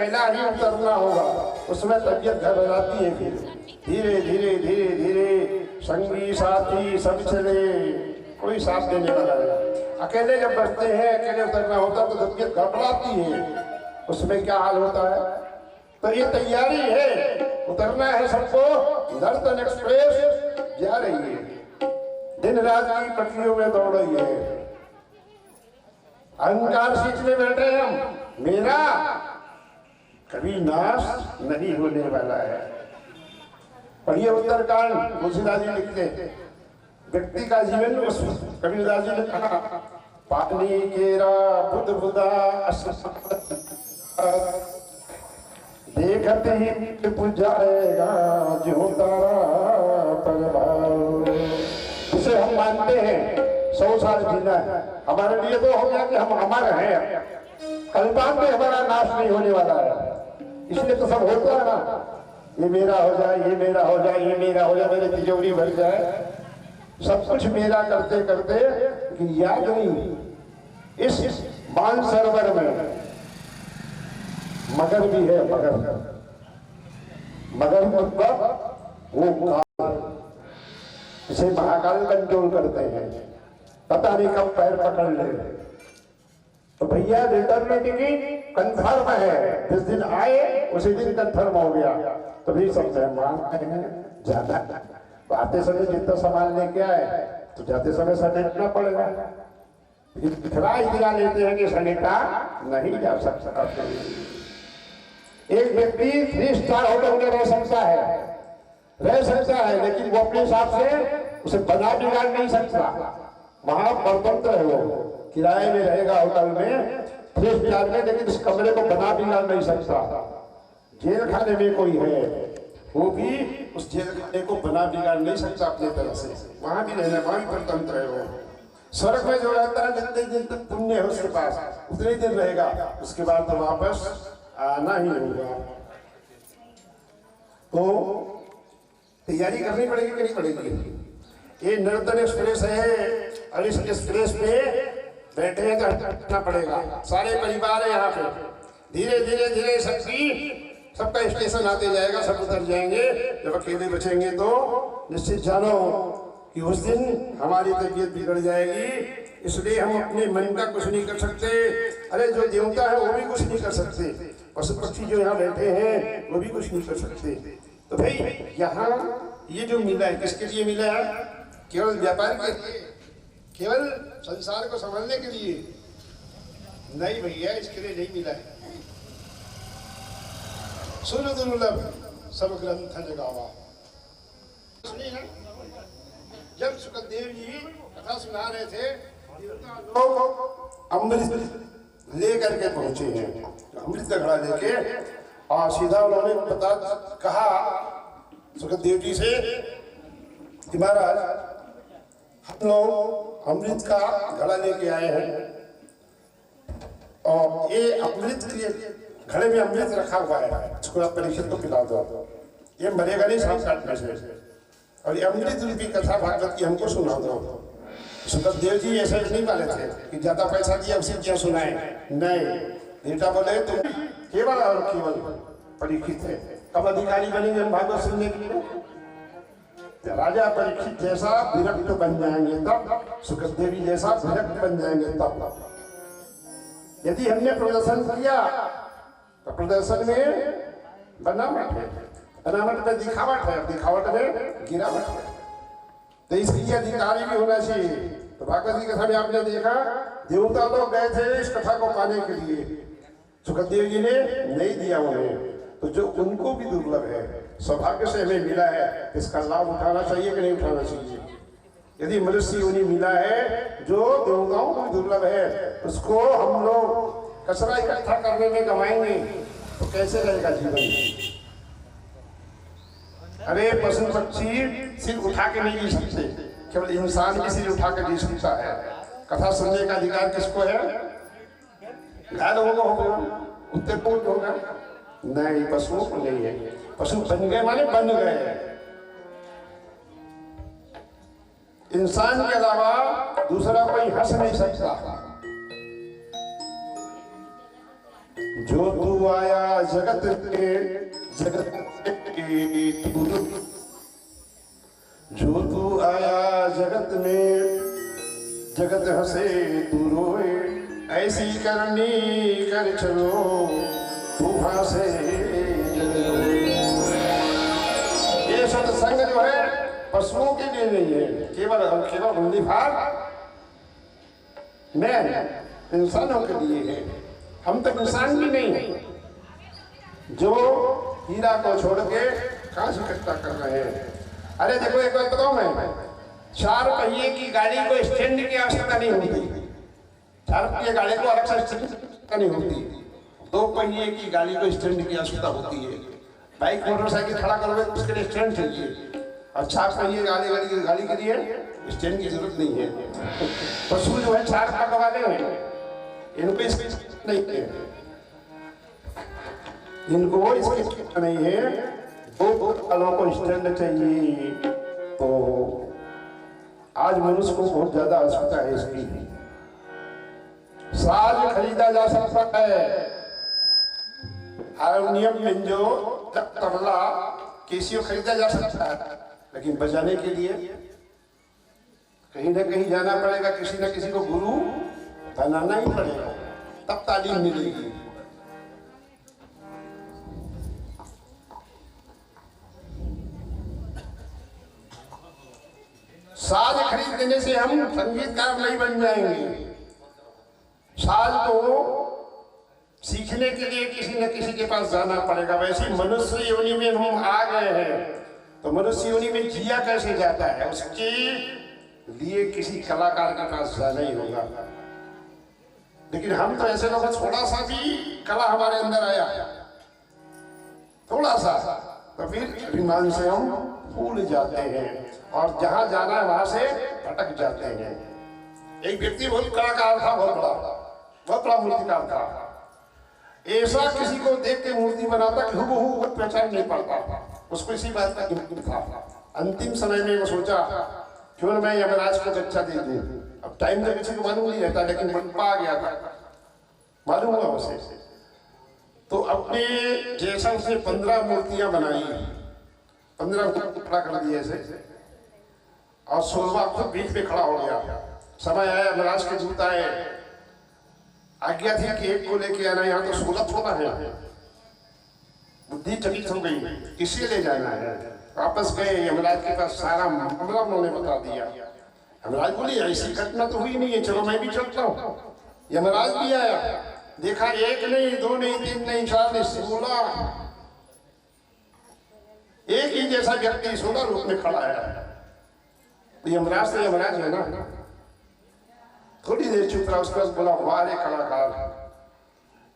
अकेला ही उतरना होगा, उसमें तबीयत घबराती है। फिर धीरे धीरे धीरे धीरे संगी साथी सब चले, कोई साथ देने वाला नहीं। अकेले जब बचते हैं, अकेले उतरना होता तो तबीयत घबराती है, उसमें क्या हाल होता है। तो ये तैयारी है, उतरना है सबको। नर्तन एक्सप्रेस जा रही है, दिन रात की पटरियों में दौड़ रही है। अहंकार सीट में बैठे हैं हम, मेरा कभी नाश नहीं होने वाला है। पढ़िए उत्तरकांड, तुलसीदास जी लिखते हैं व्यक्ति का जीवन। उस कबीरदास जी ने कहा, पानी केरा बुध बुधा देखते ही बुझ जाएगा जो तारा परभाव। इसे हम मानते हैं 100 साल जीना है, हमारे लिए तो हो गया कि हम अमर हैं, कल्पांत में हमारा नाश नहीं होने वाला है। इसलिए तो सब होता है ना, ये मेरा हो जाए, ये मेरा हो जाए, ये मेरा हो जाए, मेरी तिजोरी भर जाए, सब कुछ मेरा करते करते। लेकिन याद नहीं, इस मानसरोवर में मगर भी है, मगर मतलब वो काल, इसे महाकाल कंट्रोल करते हैं, पता नहीं कब पैर पकड़ ले। तो भैया रिटर्न टिकट कंफर्म है, जिस दिन आए उसी दिन कंफर्म हो गया। तो भी सब मेहमान हैं, जाना तो आते समय जितना सामान लेके आए तो जाते समय समेटना पड़ेगा। इतना इतना लेते हैं कि समेटा नहीं जा सकता। एक व्यक्ति 3 स्टार होटल में रह सकता है, लेकिन वो अपने हिसाब से उसे बना बिगाड़ नहीं सकता। वहां परतंत्र है, वो किराए में रहेगा होटल में 3 स्टार में, लेकिन इस कमरे को बना बिगाड़ नहीं सकता। जेल खाने में कोई है, वो भी उस जेल खाने को बना बिगाड़ नहीं सकता अपने तरफ से। वहां भी रहना, वहां भी परतंत्र है वो। स्वर्ग में जो रहता है, जितने दिन तक पुण्य है उसके पास उतने दिन रहेगा, उसके बाद तो वापस आना ही होगा। तो तैयारी करनी पड़ेगी कि नहीं पड़ेगी। ये नर्तन एक्सप्रेस है और इस एक्सप्रेस पे बैठे हैं तो हटना पड़ेगा। सारे परिवार है यहाँ पे, धीरे धीरे धीरे सबका स्टेशन आते जाएगा, सब उतर जाएंगे। जब अकेले बचेंगे तो निश्चित जानो कि उस दिन हमारी तबीयत बिगड़ जाएगी। इसलिए हम अपने मन का कुछ नहीं कर सकते। अरे जो देवता है वो भी कुछ नहीं कर सकते, पशु पक्षी जो यहाँ बैठे हैं वो भी कुछ नहीं कर सकते। तो भाई यहाँ ये जो मिला है किसके लिए मिला है? केवल व्यापार के लिए, केवल संसार को संभालने के लिए नहीं भैया, इसके लिए नहीं मिला है। सुन दुर्लभ सब ग्रंथ जगावा। सुनिए ना, जब सुखदेव जी कथा सुना रहे थे, लोग अमृत लेकर के पहुंचे हैं, अमृत का घड़ा लेके, और सीधा उन्होंने कहा सुखदेव जी से कि महाराज हम लोग अमृत का घड़ा लेके आए हैं, और ये अमृत के घड़े में अमृत रखा हुआ है, इसको आप परीक्षित को पिला दो, ये मरेगा नहीं सांप काटने से। और ये अमृत रूपी कथा भागवत की हमको सुना दो। सुखदेव जी ऐसे नहीं माने थे कि ज्यादा पैसा दिया उसे क्या सुनाए, नहीं। देवता बोले तुम केवल और केवल परीक्षित है, कब अधिकारी बनेंगे हम भागवत सुनने के लिए? राजा परीक्षित जैसा विरक्त बन जाएंगे तब, सुखदेव जी जैसा विरक्त बन जाएंगे तब। यदि हमने प्रदर्शन किया तो प्रदर्शन में बनावट है, बनावट में दिखावट है, दिखावट में गिरावट है। तो इसलिए अधिकारी भी होना चाहिए। तो भागवत की कथा में आपने देखा देवता लोग गए थे इस कथा को पाने के लिए, सुखदेव जी ने नहीं दिया उन्हें। तो जो उनको भी दुर्लभ है, सौभाग्य से हमें मिला है, इसका लाभ उठाना चाहिए कि नहीं उठाना चाहिए? यदि मनुष्य उन्हें मिला है जो देवताओं को दुर्लभ है, उसको हम लोग कचरा इकट्ठा करने में गवाएंगे तो कैसे रहेगा जीवन? अरे पशु पक्षी सिर उठा के नहीं जी सकते, केवल इंसान भी सिर उठा के जी सकता है। कथा सुनने का अधिकार किसको है? गाय लोगों को होगा, कुत्ते को होगा, नहीं, पशुओं को नहीं है। पशु बन गए माने बन गए। इंसान के अलावा दूसरा कोई हंस नहीं सकता। जो तू तू आया जगत में जो तू आया जगत में जगत हंसे तू रोए ऐसी करनी कर चलो तूफान से। ये सत्संग जो है पशुओं के लिए नहीं है, केवल ओनली फॉर मैन, इंसानों के लिए है। हम तो इंसान भी नहीं है जो हीरा को छोड़ के कांच इकट्ठा कर रहे हैं। अरे देखो एक बात बताऊं मैं, 4 पहिए की गाड़ी को स्टैंड की आवश्यकता नहीं होती, 4 पहिए गाड़ी को अलग से स्टैंड नहीं होती, 2 पहिए की गाड़ी को स्टैंड की आवश्यकता होती है। बाइक मोटरसाइकिल खड़ा करोगे तो उसके लिए स्टैंड चाहिए, और 4 पहिए गाड़ी के लिए स्टैंड की जरूरत नहीं है। पशु जो है 4 पग वाले हैं, इनको नहीं है, इनको इसकी नहीं है, 2 पलों को स्टैंड चाहिए। तो आज मनुष्य को बहुत ज्यादा आवश्यकता है इसकी। साज खरीदा जा सकता है, हारमोनियम, बेंजो, तबला, केसियो खरीदा जा सकता है, लेकिन बजाने के लिए कहीं ना कहीं जाना पड़ेगा, किसी न किसी को गुरु बनाना ही पड़ेगा, तब तालीम मिलेगी। साज खरीद देने से हम संगीतकार नहीं बन जाएंगे। साज को सीखने के लिए किसी न किसी के पास जाना पड़ेगा। वैसे मनुष्य योनि में हम आ गए हैं, तो मनुष्य योनि में जिया कैसे जाता है, उसके लिए किसी कलाकार के पास जाना ही होगा। लेकिन हम तो ऐसे लोग, थोड़ा सा भी कला हमारे अंदर आया, थोड़ा सा, तो फिर अभिमान से हम भूल जाते हैं और जहां जाना है वहां से भटक जाते हैं। एक व्यक्ति बहुत कलाकार था, बहुत बड़ा मूर्तिकार था। ऐसा किसी को देख के मूर्ति बनाता कि हूबहू पहचान नहीं पाता, उसको इसी बात का दुख था। अंतिम समय में वो सोचा क्यों न मैं यमराज को गच्छा दे दूं। अब टाइम तो किसी को मालूम नहीं रहता, लेकिन मन आ गया था, मालूम हुआ उसे। तो अपने जैसा उसने 15 मूर्तियां बनाई, 15 खड़ा कर दिए ऐसे, और 16वां खुद बीच में खड़ा हो गया। समय आया, यमराज के दूत आए, आज्ञा थी कि एक को लेके आना, यहाँ तो 16 थोड़ा है। बुद्धि चकित हो गई, किसी ले जाना है। वापस गए यमराज के पास, सारा मामला उन्होंने बता दिया। यमराज बोले ऐसी घटना तो हुई नहीं है, चलो मैं भी चलता हूँ। यमराज भी आया, देखा 1 नहीं, 2 नहीं, 3 नहीं, 4 नहीं, 16 एक ही जैसा व्यक्ति 16 रूप में खड़ा है। यमराज तो यमराज है ना। थोड़ी देर चुप रहा, उसके बाद बोला वाह रे कलाकार,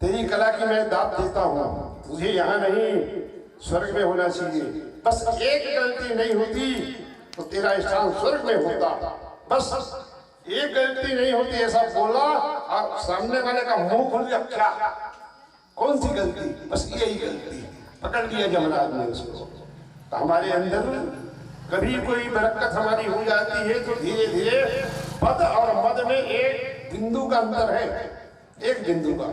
तेरी कला की मैं दाद देता हूँ, तुझे यहाँ नहीं स्वर्ग में होना चाहिए। बस एक गलती नहीं होती तो तेरा स्थान स्वर्ग में होता, बस एक गलती नहीं होती, ऐसा बोला और सामने वाले का मुंह खुल गया। क्या, कौन सी गलती? बस यही गलती। पकड़ लिया यमराज ने उसको। तो हमारे अंदर कभी कोई बरकत हमारी हो जाती है तो धीरे धीरे पद और मद में एक बिंदु का अंतर है, एक बिंदु का।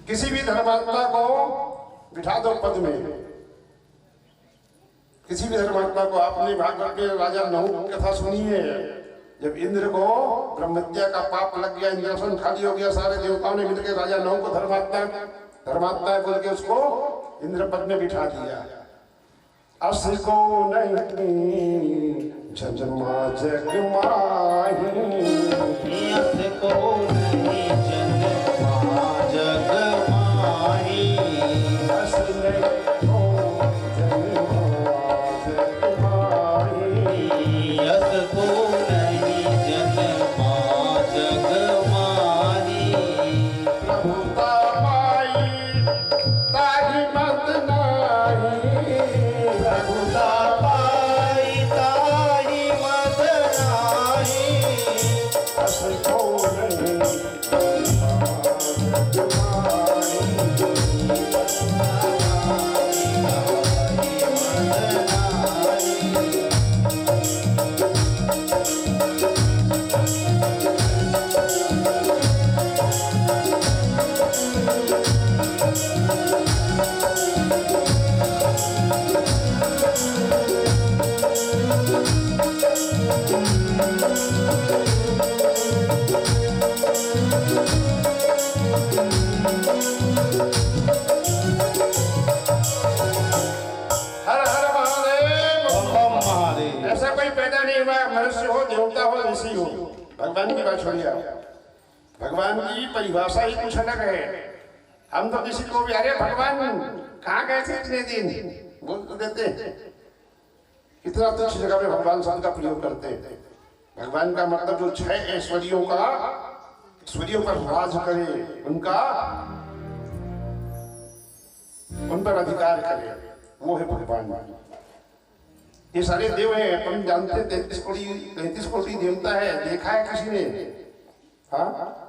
किसी भी धर्मात्मा को बिठा दो पद में, किसी भी धर्मात्मा को। आपने भागवत में राजा नहु की कथा सुनी है, जब इंद्र को ब्रह्महत्या का पाप लग गया, इंद्रासन खाली हो गया, सारे देवताओं ने मिलकर राजा नहु को धर्मात्मा बोल के उसको इंद्र पद में बिठा दिया। अस को नहीं जन्मा जग माही, अस को नहीं जन्मा जग माही, अस नहीं जन्मा जग माही, अस को नहीं जन्मा जग माही। प्रभुता पाई ताहि मत नाही, प्रभुता पाई ताहि मत नाही, अस को नहीं जग माही। हर हर महादेव। बम महादेव। ऐसा कोई पैदा नहीं हुआ, मनुष्य हो, देवता हो, ऋषि हो। भगवान की बात छोड़िए, भगवान की परिभाषा ही कुछ अलग है। हम तो किसी को भी, अरे भगवान कहाँ गए थे इतने दिन, बोल तो देते हैं। कितना तुच्छ जगह में भगवान शब्द का प्रयोग करते हैं। भगवान का मतलब जो 6 ऐश्वर्यों का, ऐश्वर्यों पर राज करे, उनका उन पर अधिकार करे, वो है भगवान। ये सारे देव हैं, अपन जानते हैं 33 कोटि देवता है। देखा है किसी ने? हाँ,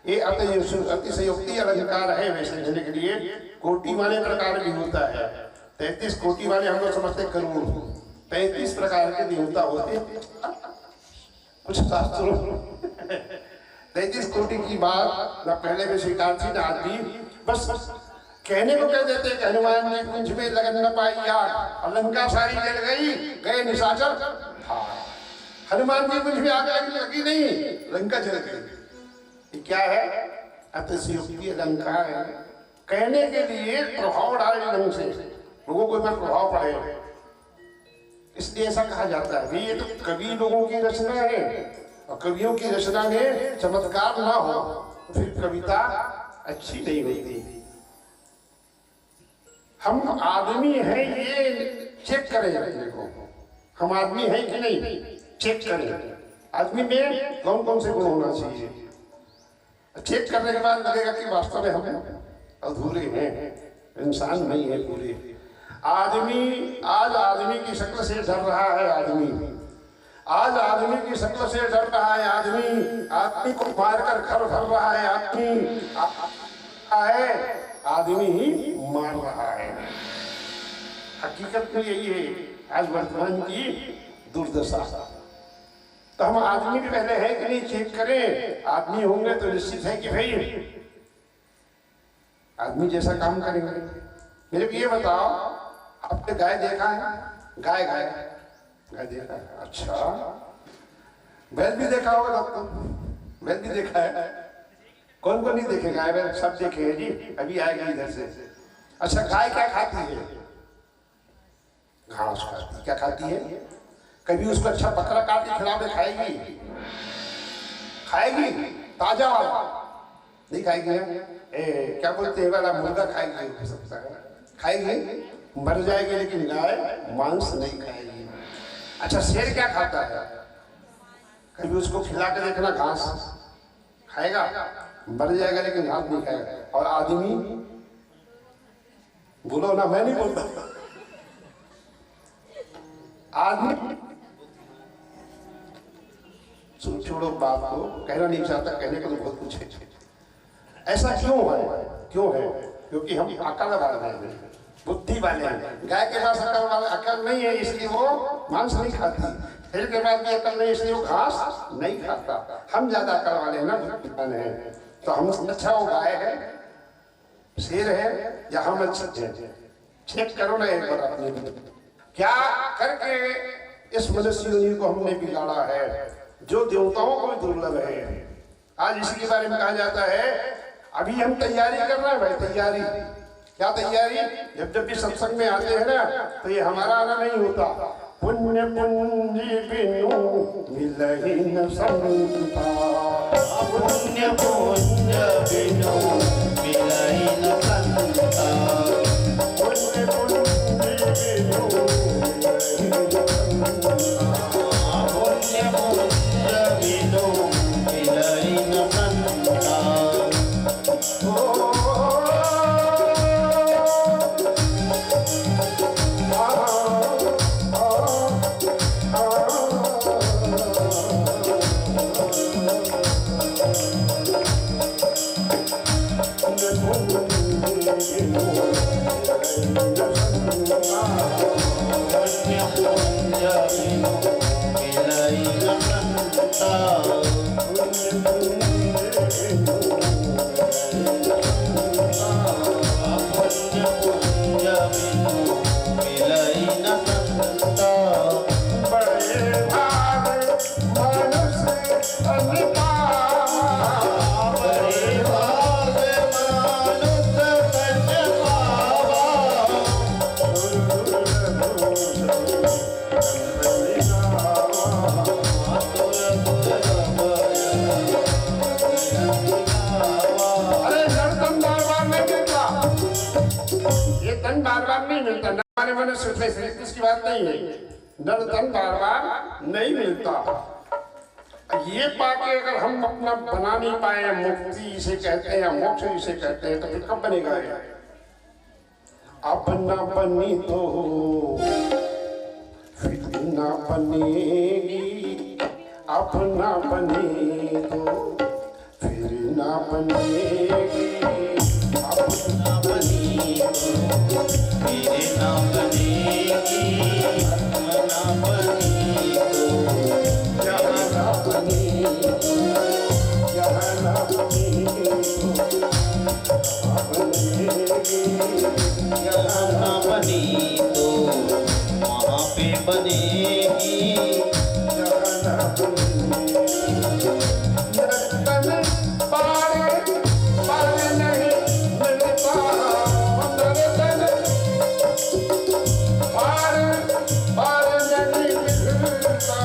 ये अतिशयोक्ति अलंकार है वैसे कहने के लिए। कोटि वाले प्रकार भी होता है। 33 कोटि वाले हम लोग समझते करोड़, 35 प्रकार के देवता होते कुछ शास्त्रों 33 कोटि की बात न पहले में स्वीकार थी ना आज भी। बस कहने को कह देते कि हनुमान जी कुंज में लगन न पाई आग, और लंका सारी जल गई, गए निशाचर। हनुमान जी कुंज में आग लगी नहीं, लंका जल गई। ये क्या है? अतिशयोक्ति अलंकार है। कहने के लिए प्रभाव डाले ढंग से, लोगों को इतना प्रभाव पड़े, इसलिए ऐसा कहा जाता है। ये तो कवि लोगों की रचना है, और कवियों की रचना में चमत्कार ना हो तो फिर कविता अच्छी नहीं होती। हम आदमी हैं ये चेक करें, देखो हम आदमी हैं कि नहीं, चेक करें। आदमी में कौन कौन से गुण होना चाहिए। चेक करने के बाद लगेगा कि वास्तव में हम अधूरे हैं, इंसान नहीं है पूरे। आदमी आज आदमी की शक्ल से डर रहा है। आज आदमी की शक्ल से डर रहा है। आदमी को मारकर घर भर रहा है। आदमी ही मार रहा है। हकीकत में यही है आज वर्तमान की दुर्दशा। तो हम आदमी भी पहले है कि नहीं चेक करें। आदमी होंगे तो निश्चित है कि भाई आदमी जैसा काम करेंगे। मेरे को ये बताओ, आपने गाय देखा है? गाय देखा है? अच्छा, बैल भी देखा होगा आपको? बैल भी देखा है? कौन कौन नहीं देखे गाय बैल? सब देखे हैं जी, अभी आएगा इधर से। अच्छा, गाय क्या खाती है? घास खाती। क्या खाती है? कभी उसको अच्छा बकरा काट के खिला दे, खाएगी? ताजा वाला नहीं खाएगी। क्या बोलते हैं वाला मुर्गा खाएगी, मर जाएगी, लेकिन गाय मांस नहीं खाएगी। अच्छा, शेर क्या खाता है? कभी उसको खिला के देखना, घास खाएगा, मर जाएगा लेकिन घास नहीं खाएगा। और आदमी, बोलो ना, मैं नहीं बोलता। आदमी छोड़ो बात को, कहना नहीं चाहता, कहने को तो बहुत कुछ है। ऐसा क्यों है? क्योंकि हम अकल वाले हैं, बुद्धि वाले हैं। गाय के पास अकल नहीं है, इसलिए वो मांस नहीं खाती। शेर के पास भी अकल नहीं, इसलिए वो घास नहीं खाता। हम ज्यादा अकल वाले हैं ना, बुद्धिमान हैं। तो हम अच्छा वो गाय है, शेर है, या हम अच्छे हैं? चेक करो ना एक बार अपने क्या करके इस मनुष्य योनि को हमने बिगाड़ा है, जो देवताओं को दुर्लभ है। आज इसी के बारे में कहा जाता है। अभी हम तैयारी कर रहे हैं भाई, तैयारी। क्या तैयारी? जब भी सत्संग में आते हैं ना, तो ये हमारा आना नहीं होता। पुण्य पुंजी बिनु मिलहि न संता, पुण्य पुंज बिनु मिलहि न संता, पुण्य पुंजी बिनु मिलहि न संता, पुण्य पुंज बिनु मिलहि न संता। बड़े भाग मन हमारे मनुष्य से इसकी बात नहीं है। नर धन बार बार नहीं मिलता। ये पाके अगर हम अपना बना नहीं पाए, मुक्ति इसे कहते हैं या मोक्ष इसे कहते हैं, तो फिर कब बनेगा ये? अपना बनी तो फिर ना बनेगी, अपना बने तो फिर ना बनेगी, अपना बनी तो फिर ना बनेगी, अपना बनी तो यहाँ ना बने, यहाँ ना बने तो बनेगी, यहाँ ना बनी तो वहाँ पे बनेगी। यहाँ ना बने। नर्तन पारे पारे नहीं मिलता, नर्तन पारे पारे नहीं मिलता,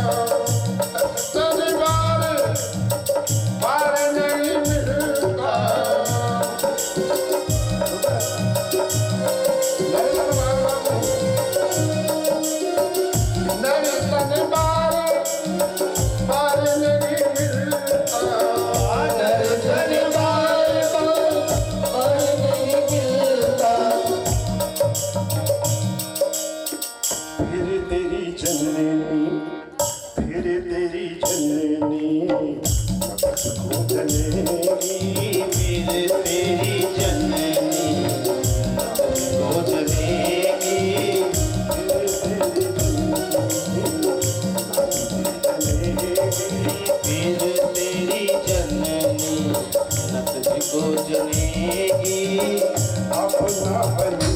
नर्तन पारे नहीं मिलता। नर्तन पारे नहीं मिलता, नर्तन बार बार नहीं मिलता। फिर तेरी जननी, फिर तेरी जननी तुझको जलेगी, फिर तेरी जननी तुझको जलेगी। फिर तेरी जननी न तुझको जलेगी। अपना बने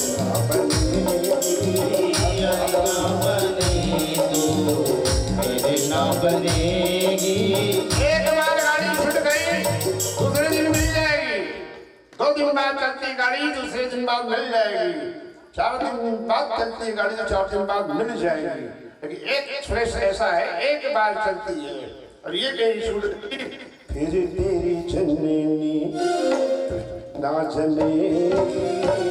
अपना बनेगी, ना बने तो फिर ना बनेगी। एक बार गाड़ी छूट गई, दूसरे दिन मिल जाएगी। 2 दिन बाद चलती गाड़ी, दूसरे दिन बाद मिल जाएगी। 4 दिन बाद चलती गाड़ी तो 4 दिन बाद मिल जाएगी। लेकिन एक एक्सप्रेस ऐसा है, एक बार चलती है और ये कहीं छूट गई, फिर तेरी जननी ना जलेगी,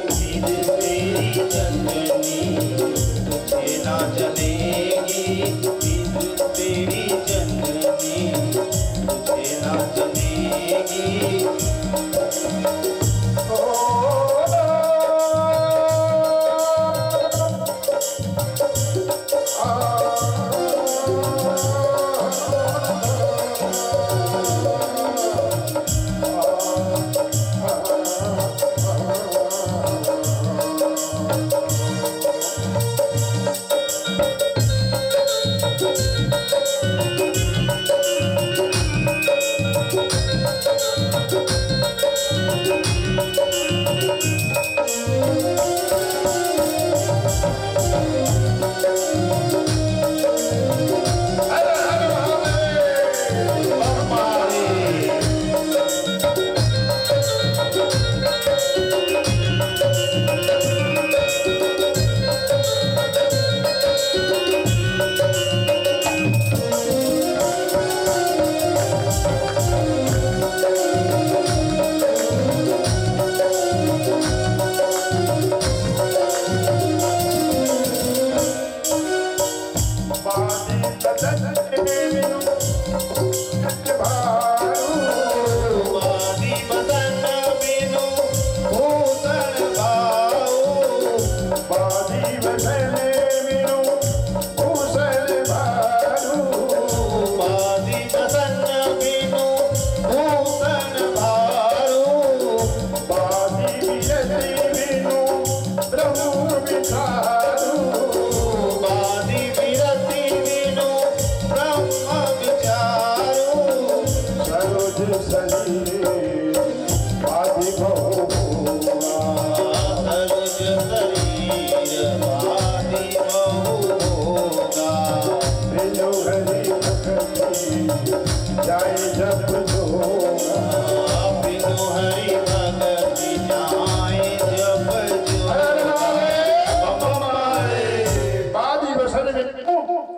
फिर तेरी जननी तुझे ना जलेगी। फिर तेरी जननी तुझे ना जलेगी।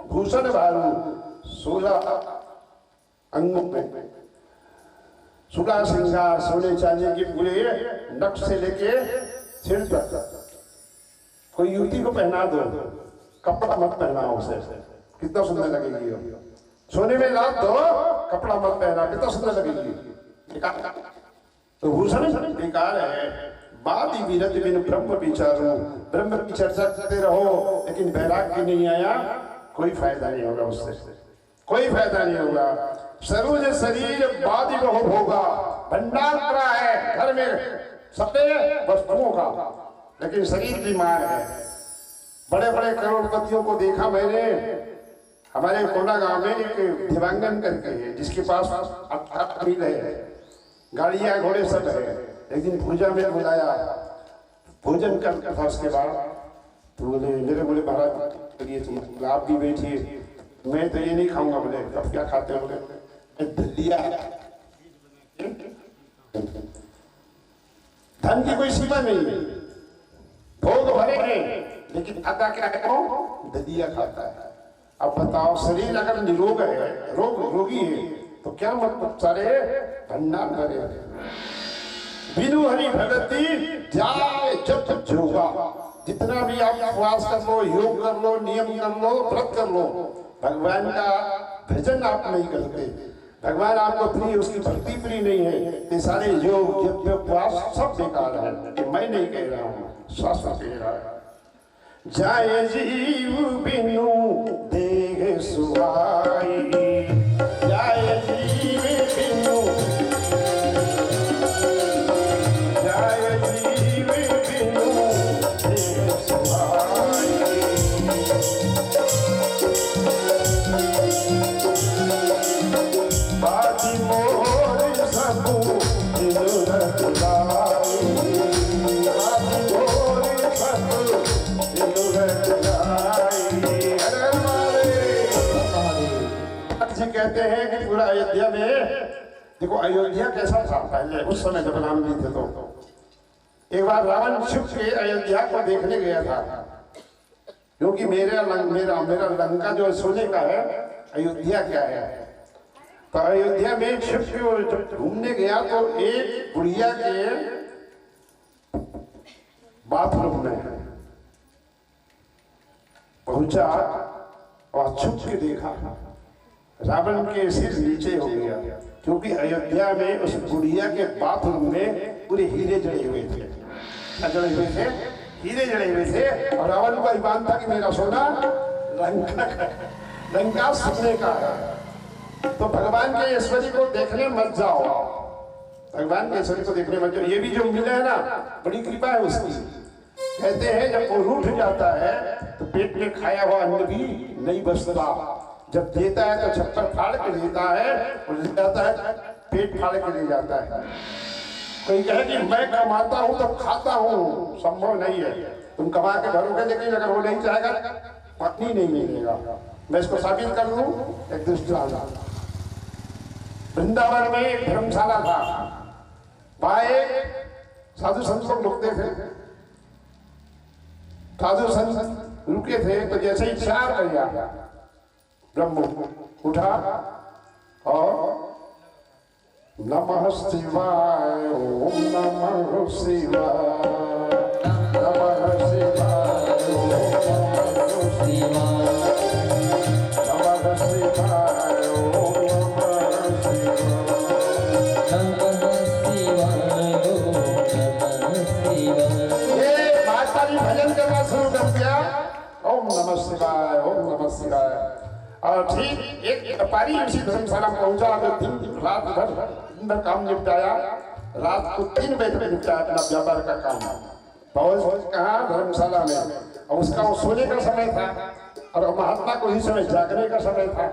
भूषण भारू 16 अंगों पे 16 श्रृंगार सोने चांदी की पूरे नक्श से लेके सिर तक कोई युवती को पहना दो, कपड़ा मत पहनाओ उसे, कितना सुंदर लगेगी वो। सोने में लाद दो, कपड़ा मत पहना, कितना सुंदर लगेगी। तो भूषण बेकार है। बादी विरत बिन ब्रह्म विचारो, ब्रह्म की चर्चा करते रहो लेकिन वैराग्य नहीं आया, कोई फायदा नहीं होगा उससे, कोई फायदा नहीं होगा। सरोज शरीर बादी बहु भोगा, भंडार पड़ा है घर में सबे वस्तुओं का, लेकिन शरीर बीमार है। बड़े बड़े करोड़पतियों को देखा मैंने, हमारे कोना गांव में एक दिवांगन करके है जिसके पास 18 मील है, गाड़ियां घोड़े सब है। एक दिन पूजा में बुलाया, भोजन करके था उसके बाद तो बोले मेरे बोले महाराज चलिए तुम आप भी बैठिए, मैं तो ये नहीं खाऊंगा। बोले अब क्या खाते हो? बोले दलिया। धन की कोई सीमा नहीं है, भोग भरे हैं, लेकिन खाता क्या है वो? दलिया खाता है। अब बताओ शरीर अगर निरोग है, रोगी है तो क्या मतलब सारे भंडार भरे। बिनु हरि भगति जाए जब तक जोगा, जितना भी आप उपवास कर लो, योग कर लो, नियम कर लो, व्रत कर लो, भगवान का भजन आप नहीं करते, भगवान आपको प्रिय, उसकी भक्ति प्रिय नहीं है, ये सारे योग यज्ञ उपवास सब बेकार है। ये मैं नहीं कह रहा हूँ, शास्त्र कह रहा है। जाए जीव बिनु देह सुहाई, जाए जीव बिनु, जाए जीव बिनु देह सुहाई। बाजी मोर सबू दिनु रखलाई, बाजी मोर सबू दिनु रखलाई। हर जी कहते हैं कि पूरा अयोध्या में, देखो अयोध्या कैसा था पहले उस समय जब राम जी थे। तो एक बार रावण छुप के अयोध्या को देखने गया था, क्योंकि मेरा लंका जो सोने का है, अयोध्या क्या है। तो अयोध्या में छुप के वो जब घूमने गया तो एक बुढ़िया के बाथरूम में पहुंचा और छुप के देखा, रावण के सिर नीचे हो गया, क्योंकि अयोध्या में उस बुढ़िया के बाथरूम में पूरे हीरे जड़े हुए थे। क्या जड़े हुए थे? हीरे जड़े हुए थे। और रावण का ईमान था कि मेरा सोना लंका सोने का है। तो भगवान के ऐश्वर्य को देखने मत जाओ, भगवान के ऐश्वर्य को देखने मत जाओ। ये भी जो मिला है ना, बड़ी कृपा है उसकी। कहते हैं जब वो रूठ जाता है तो पेट में खाया हुआ अन्न भी नहीं बचता, जब देता है तो छप्पर फाड़ के देता है और ले जाता है, पेट फाड़ के ले जाता है। कोई कहे कि मैं कमाता हूं तो खाता हूं, संभव नहीं है। तुम कमा के भरोगे, लेकिन अगर वो नहीं चाहेगा पत्नी नहीं मिलेगा। मैं इसको साबित कर लूं, एक दृष्टांत। वृंदावन में एक धर्मशाला था, वहां एक साधु संत लोग रुकते थे। साधु संत रुके थे तो जैसे ही 4 बजे ब्रह्म उठा और नमः शिवाय, ओम नमः शिवाय, नमः शिवाय, ओम नमः शिवाय, नमः शिवाय, ओम नमः शिवाय, नमः शिवाय। ये माता जी भजन करना शुरू कर दिया, ओम नमः शिवाय, ओम नमः शिवाय। और ठीक एक व्यापारी उसी धर्मशाला में पहुंचा, दिन रात भर काम निपटाया, रात को 3 बजे तक निपटाया अपना व्यापार का काम। पहुंच कहाँ? धर्मशाला में। और उसका वो सोने का समय था और महात्मा को ही समय जागने का समय था।